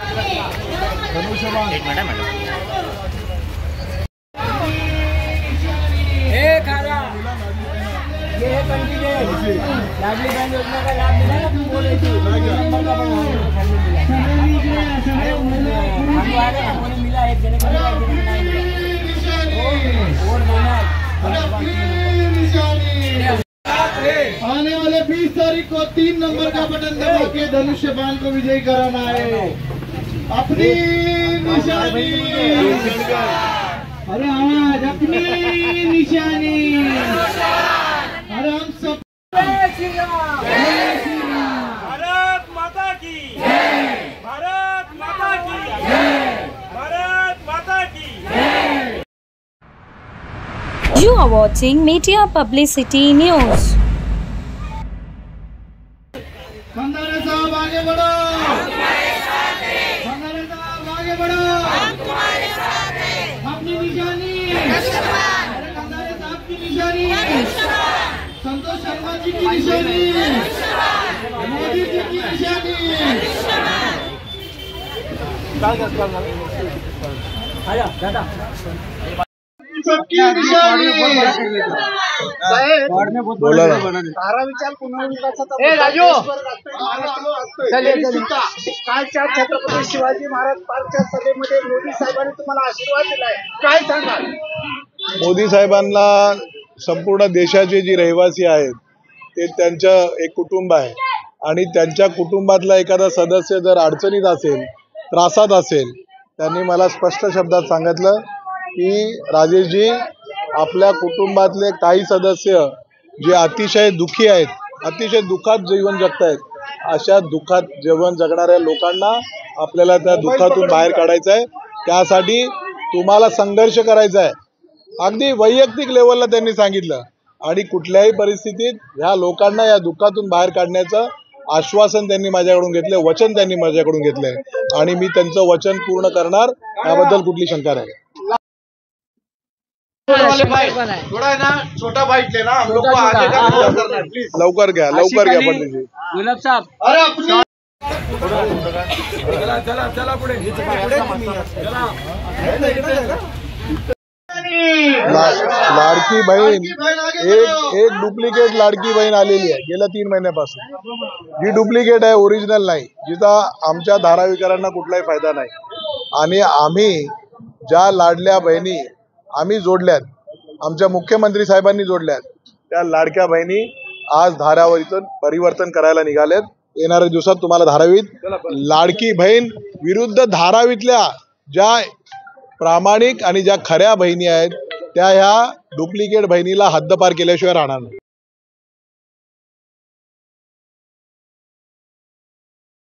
एक minute madam. ये है कंटिन्यू लाडली बहन योजना का लाभ मिला ना, तुम बोल रही थी नंबर का हमको मिला, एक जने को मिला, एक जने को नहीं मिला। और आने वाले 20 तारीख को 3 नंबर का बटन दबा के धनुष्य बाण को विजयी कराना है। अपनी निशानी, अरे आज अपनी निशानी, अरे हम सब भारत माता की, भारत माता की, भारत माता की। You are watching Media Publicity News. Khandare साहब आगे बढ़ो, खंडारे साहब आगे बढ़ो, हम तुम्हारे साथ हैं। अपनी निशानी, अरे खंडारे साहब की निशानी, संतोष शर्मा जी की निशानी, मोदी जी की निशानी, सबकी निशानी। बोला ना। धाराविचार कालच्या छत्रपती शिवाजी महाराज पार्कच्या सभेमध्ये मोदी साहेबांनी तुम्हाला आशीर्वाद दिलाय, काय सांगाल? मोदी साहेबांना संपूर्ण देशाचे जे रहिवासी आहेत ते त्यांचं एक कुटुंब आहे आणि त्यांच्या कुटुंबातला एखादा सदस्य जर अडचणीत असेल, त्रासात असेल, त्यांनी मला स्पष्ट शब्दात सांगितलं की राजेशजी, आपल्या कुटुंबातले काही सदस्य जे अतिशय दुःखी आहेत, अतिशय दुःखात जीवन जगतायत, अशा दुःखात जीवन जगणाऱ्या लोकांना आपल्याला त्या दुःखातून बाहेर काढायचं आहे। त्यासाठी तुम्हाला संघर्ष करायचा आहे, अगदी वैयक्तिक लेवलला त्यांनी सांगितलं। आणि कुठल्याही परिस्थितीत ह्या लोकांना या दुःखातून बाहेर काढण्याचं आश्वासन त्यांनी माझ्याकडून घेतलं, वचन त्यांनी माझ्याकडून घेतलंय आणि मी त्यांचं वचन पूर्ण करणार, त्याबद्दल कुठली शंका नाही। थोड़ा है ना छोटा बाइक लेना, हम लोग को आगे का कवर करना है, प्लीज। लवकर घ्या पंडितजी। गुलाब साहब, अरे अपनी चला पुढे लाडकी बहीण एक डुप्लिकेट लाडकी बहीण आलेली आहे गेल्या 3 महिन्यापासून। जी डुप्लिकेट आहे, ओरिजिनल नाही, जिचा आमच्या धारावीकरांना कुठलाही फायदा नाही। आणि आम्ही ज्या लाडल्या बहिणी आम्ही जोडल्यात, आमच्या मुख्यमंत्री साहेबांनी जोडल्यात, त्या लाडक्या बहिणी आज धारावीतून परिवर्तन करायला निघालेत। येणाऱ्या दिवसात तुम्हाला धारावीत लाडकी बहीण विरुद्ध धारावीतल्या ज्या प्रामाणिक आणि ज्या खऱ्या बहिणी आहेत त्या ह्या डुप्लिकेट बहिणीला हद्दपार केल्याशिवाय राहणार नाही।